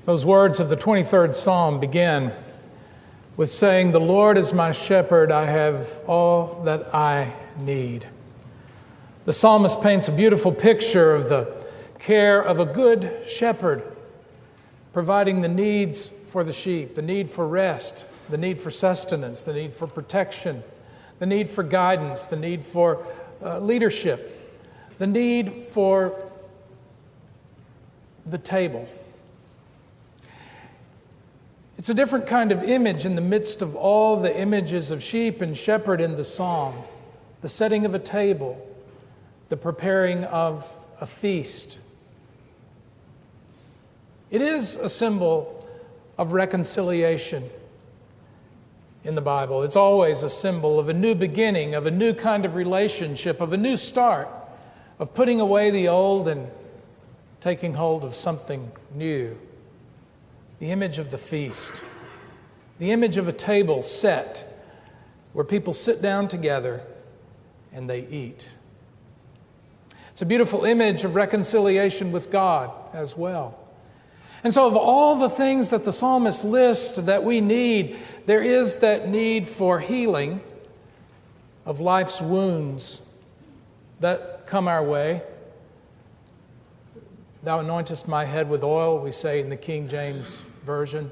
Those words of the 23rd Psalm begin with saying, "The Lord is my shepherd, I have all that I need." The psalmist paints a beautiful picture of the care of a good shepherd, providing the needs for the sheep, the need for rest, the need for sustenance, the need for protection, the need for guidance, the need for leadership, the need for the table. It's a different kind of image in the midst of all the images of sheep and shepherd in the psalm. The setting of a table, the preparing of a feast. It is a symbol of reconciliation in the Bible. It's always a symbol of a new beginning, of a new kind of relationship, of a new start, of putting away the old and taking hold of something new. The image of the feast, the image of a table set where people sit down together and they eat. It's a beautiful image of reconciliation with God as well. And so of all the things that the psalmist lists that we need, there is that need for healing of life's wounds that come our way. Thou anointest my head with oil, we say in the King James Version.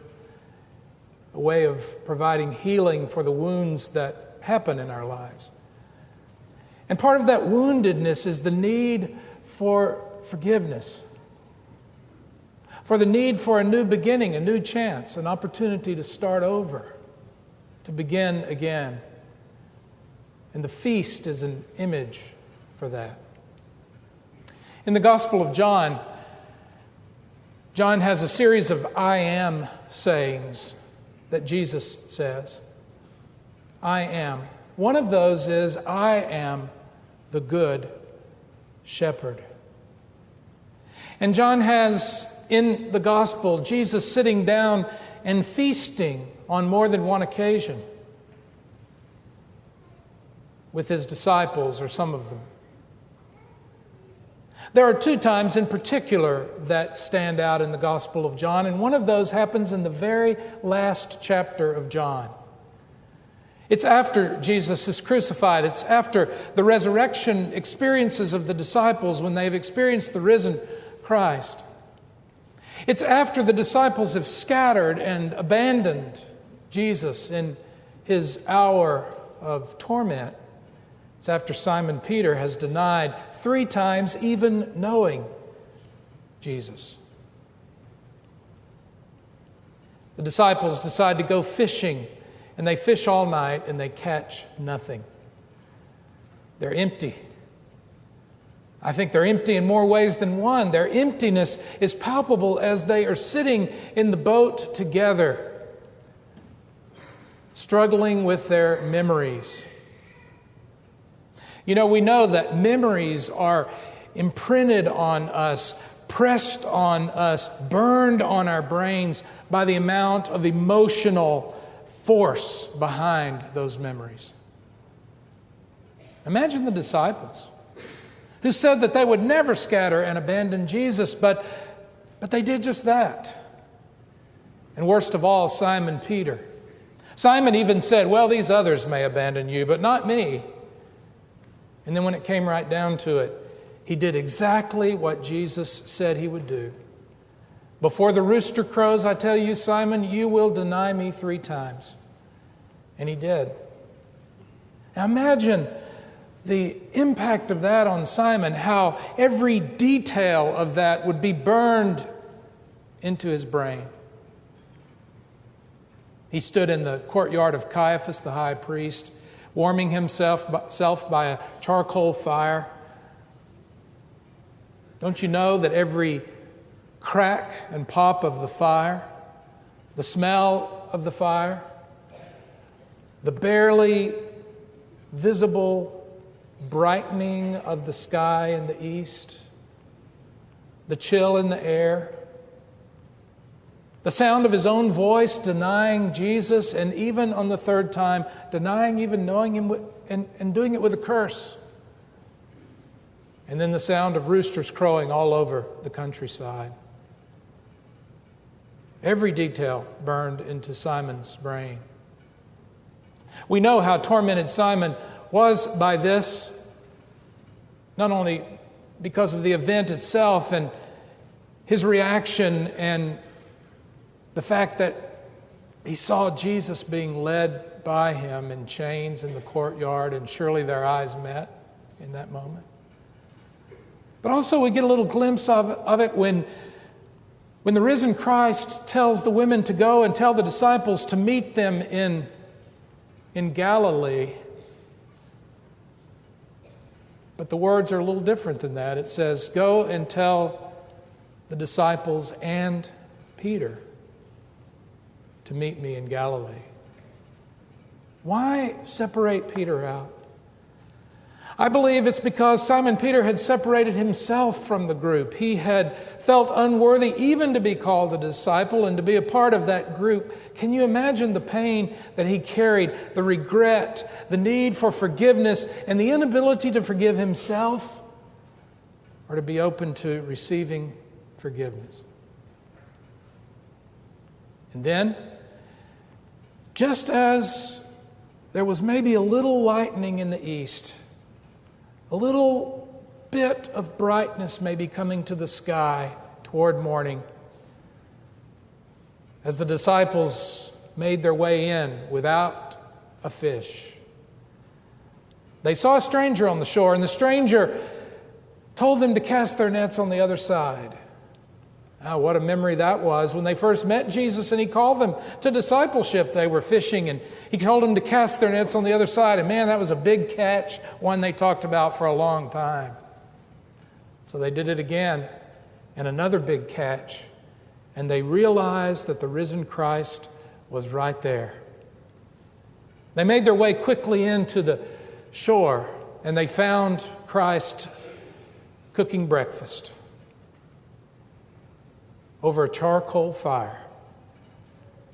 A way of providing healing for the wounds that happen in our lives. And part of that woundedness is the need for forgiveness. For the need for a new beginning, a new chance, an opportunity to start over, to begin again. And the feast is an image for that. In the Gospel of John, John has a series of I am sayings that Jesus says. I am. One of those is, I am the good shepherd. And John has in the Gospel Jesus sitting down and feasting on more than one occasion with his disciples, or some of them. There are two times in particular that stand out in the Gospel of John, and one of those happens in the very last chapter of John. It's after Jesus is crucified. It's after the resurrection experiences of the disciples when they've experienced the risen Christ. It's after the disciples have scattered and abandoned Jesus in his hour of torment. It's after Simon Peter has denied 3 times even knowing Jesus. The disciples decide to go fishing, and they fish all night and they catch nothing. They're empty. I think they're empty in more ways than one. Their emptiness is palpable as they are sitting in the boat together, struggling with their memories. You know, we know that memories are imprinted on us, pressed on us, burned on our brains by the amount of emotional force behind those memories. Imagine the disciples who said that they would never scatter and abandon Jesus, but they did just that. And worst of all, Simon Peter. Simon even said, well, these others may abandon you, but not me. And then when it came right down to it, he did exactly what Jesus said he would do. Before the rooster crows, I tell you, Simon, you will deny me 3 times. And he did. Now imagine the impact of that on Simon, how every detail of that would be burned into his brain. He stood in the courtyard of Caiaphas, the high priest, warming himself by a charcoal fire. Don't you know that every crack and pop of the fire, the smell of the fire, the barely visible brightening of the sky in the east, the chill in the air, the sound of his own voice denying Jesus, and even on the 3rd time, denying even knowing him and doing it with a curse. And then the sound of roosters crowing all over the countryside. Every detail burned into Simon's brain. We know how tormented Simon was by this, not only because of the event itself and his reaction and the fact that he saw Jesus being led by him in chains in the courtyard, and surely their eyes met in that moment. But also we get a little glimpse of it when the risen Christ tells the women to go and tell the disciples to meet them in Galilee. But the words are a little different than that. It says, go and tell the disciples and Peter to meet me in Galilee. Why separate Peter out? I believe it's because Simon Peter had separated himself from the group. He had felt unworthy even to be called a disciple and to be a part of that group. Can you imagine the pain that he carried, the regret, the need for forgiveness, and the inability to forgive himself or to be open to receiving forgiveness? And then, just as there was maybe a little lightening in the east, a little bit of brightness may be coming to the sky toward morning, as the disciples made their way in without a fish. They saw a stranger on the shore, and the stranger told them to cast their nets on the other side. Oh, what a memory that was when they first met Jesus and he called them to discipleship. They were fishing and he told them to cast their nets on the other side. And man, that was a big catch, one they talked about for a long time. So they did it again, and another big catch. And they realized that the risen Christ was right there. They made their way quickly into the shore and they found Christ cooking breakfast over a charcoal fire.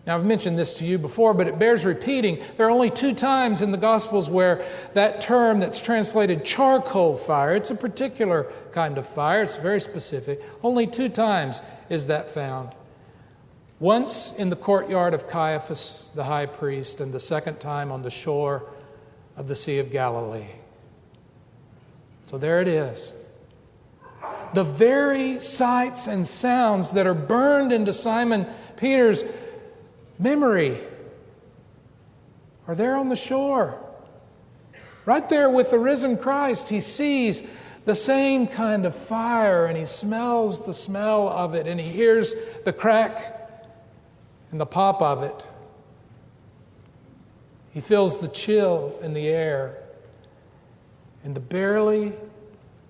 Now, I've mentioned this to you before, but it bears repeating. There are only 2 times in the Gospels where that term that's translated charcoal fire, it's a particular kind of fire, it's very specific. Only 2 times is that found. Once in the courtyard of Caiaphas, the high priest, and the second time on the shore of the Sea of Galilee. So there it is. The very sights and sounds that are burned into Simon Peter's memory are there on the shore. Right there with the risen Christ, he sees the same kind of fire and he smells the smell of it and he hears the crack and the pop of it. He feels the chill in the air and the barely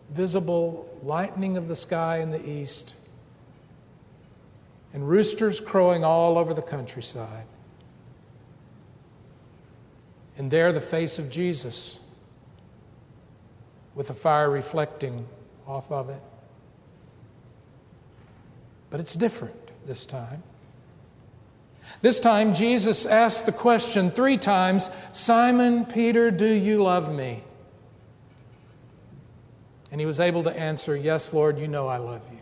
visible lightening of the sky in the east, and roosters crowing all over the countryside. And there the face of Jesus with the fire reflecting off of it. But it's different this time. This time Jesus asked the question 3 times, Simon Peter, do you love me? And he was able to answer, yes, Lord, you know I love you.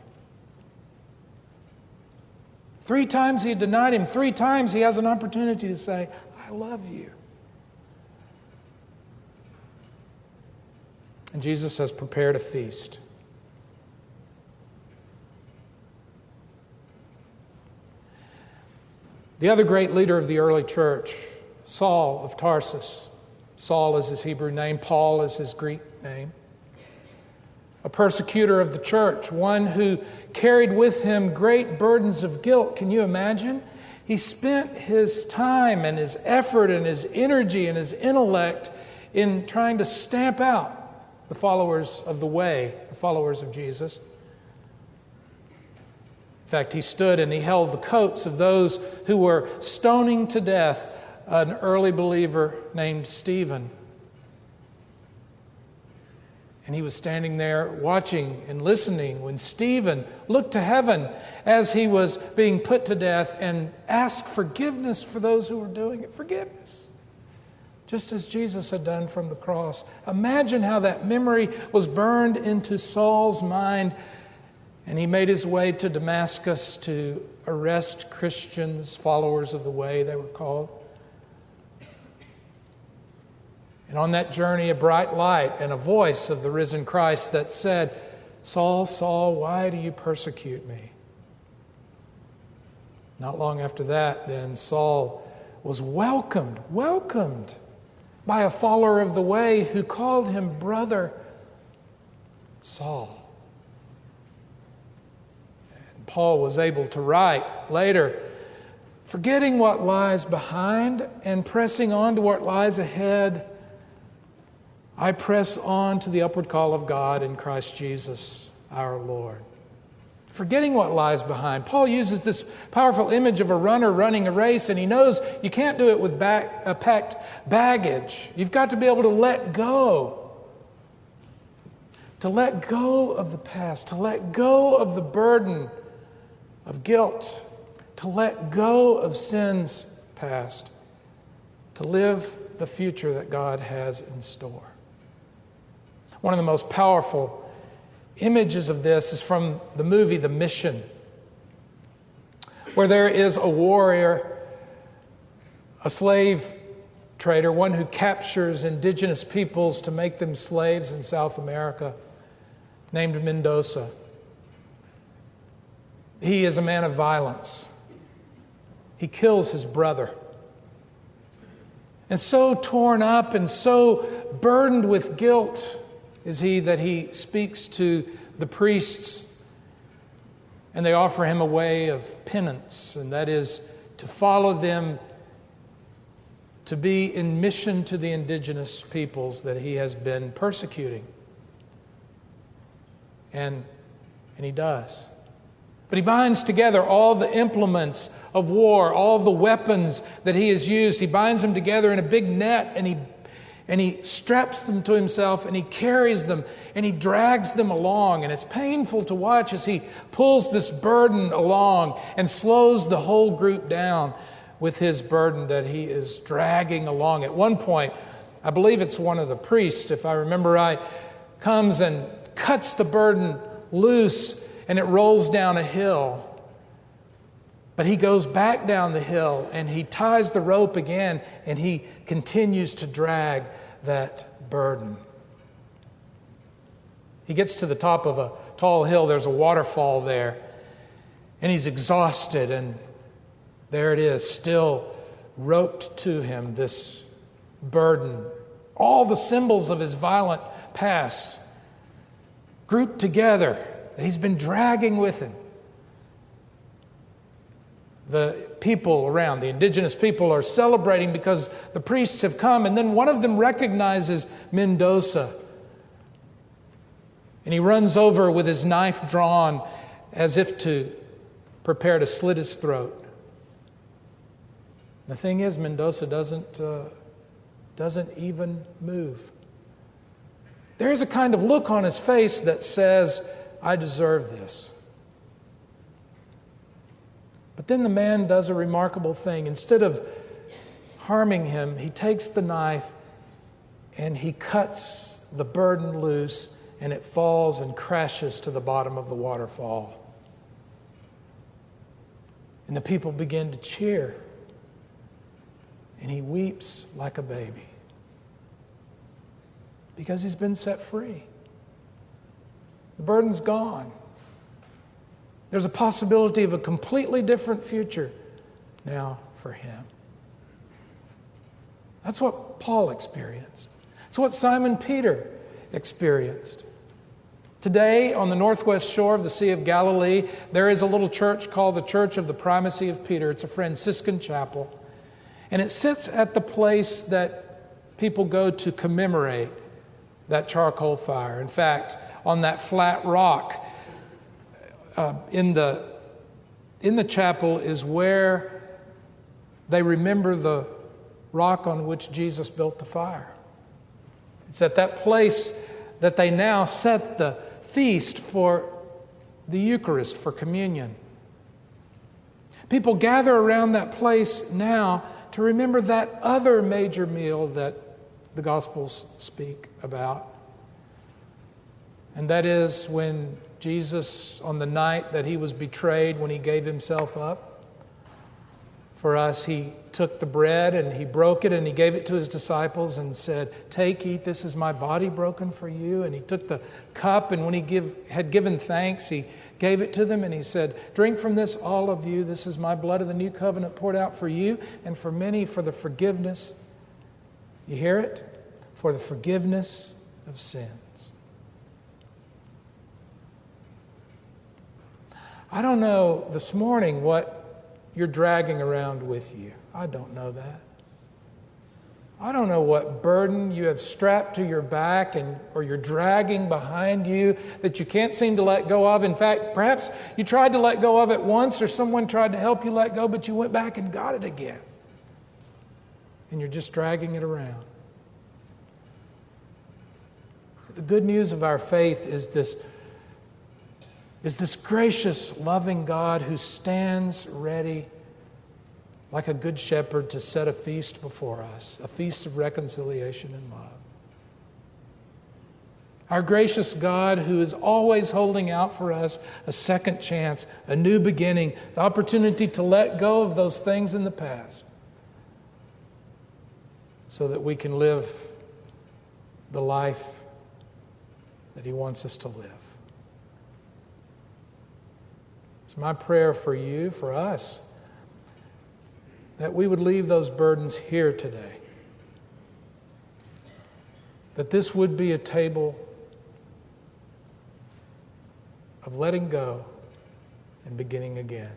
3 times he had denied him. 3 times he has an opportunity to say, I love you. And Jesus has prepared a feast. The other great leader of the early church, Saul of Tarsus. Saul is his Hebrew name. Paul is his Greek name. A persecutor of the church, one who carried with him great burdens of guilt. Can you imagine? He spent his time and his effort and his energy and his intellect in trying to stamp out the followers of the way, the followers of Jesus. In fact, he stood and he held the coats of those who were stoning to death an early believer named Stephen. And he was standing there watching and listening when Stephen looked to heaven as he was being put to death and asked forgiveness for those who were doing it. Forgiveness. Just as Jesus had done from the cross. Imagine how that memory was burned into Saul's mind And he made his way to Damascus to arrest Christians, followers of the way they were called. And on that journey, a bright light and a voice of the risen Christ that said, "Saul, Saul, why do you persecute me?" Not long after that, then Saul was welcomed by a follower of the way who called him brother Saul. And Paul was able to write later, "Forgetting what lies behind and pressing on to what lies ahead, I press on to the upward call of God in Christ Jesus our Lord." Forgetting what lies behind. Paul uses this powerful image of a runner running a race, and he knows you can't do it with packed baggage. You've got to be able to let go. To let go of the past, to let go of the burden of guilt, to let go of sin's past, to live the future that God has in store. One of the most powerful images of this is from the movie The Mission, where there is a warrior, a slave trader, one who captures indigenous peoples to make them slaves in South America, named Mendoza. He is a man of violence. He kills his brother. And so torn up and so burdened with guilt is he that he speaks to the priests, and they offer him a way of penance, and that is to follow them, to be in mission to the indigenous peoples that he has been persecuting. And he does. But he binds together all the implements of war, all the weapons that he has used. He binds them together in a big net, and he straps them to himself, and he carries them, and he drags them along. And it's painful to watch as he pulls this burden along and slows the whole group down with his burden that he is dragging along. At one point, I believe it's one of the priests, if I remember right, comes and cuts the burden loose, and it rolls down a hill. But he goes back down the hill, and he ties the rope again, and he continues to drag that burden. He gets to the top of a tall hill. There's a waterfall there, and he's exhausted, and there it is, still roped to him, this burden. All the symbols of his violent past grouped together that he's been dragging with him. The people around, the indigenous people, are celebrating because the priests have come, and then one of them recognizes Mendoza. And he runs over with his knife drawn as if to prepare to slit his throat. The thing is, Mendoza doesn't even move. There is a kind of look on his face that says, "I deserve this." But then the man does a remarkable thing. Instead of harming him, he takes the knife and he cuts the burden loose, and it falls and crashes to the bottom of the waterfall. And the people begin to cheer, and he weeps like a baby because he's been set free. The burden's gone. There's a possibility of a completely different future now for him. That's what Paul experienced. It's what Simon Peter experienced. Today, on the northwest shore of the Sea of Galilee, there is a little church called the Church of the Primacy of Peter. It's a Franciscan chapel. And it sits at the place that people go to commemorate that charcoal fire. In fact, on that flat rock in the chapel is where they remember the rock on which Jesus built the fire. It's at that place that they now set the feast for the Eucharist, for communion. People gather around that place now to remember that other major meal that the Gospels speak about. And that is when Jesus on the night that he was betrayed when he gave himself up. For us, he took the bread and he broke it and he gave it to his disciples and said, "Take, eat, this is my body broken for you." And he took the cup, and when he had given thanks, he gave it to them and he said, "Drink from this, all of you. This is my blood of the new covenant poured out for you and for many for the forgiveness." You hear it? For the forgiveness of sins. I don't know this morning what you're dragging around with you. I don't know that. I don't know what burden you have strapped to your back or you're dragging behind you that you can't seem to let go of. In fact, perhaps you tried to let go of it once, or someone tried to help you let go, but you went back and got it again. And you're just dragging it around. So the good news of our faith is this gracious, loving God who stands ready like a good shepherd to set a feast before us, a feast of reconciliation and love. Our gracious God who is always holding out for us a second chance, a new beginning, the opportunity to let go of those things in the past so that we can live the life that He wants us to live. It's my prayer for you, for us, that we would leave those burdens here today. That this would be a table of letting go and beginning again.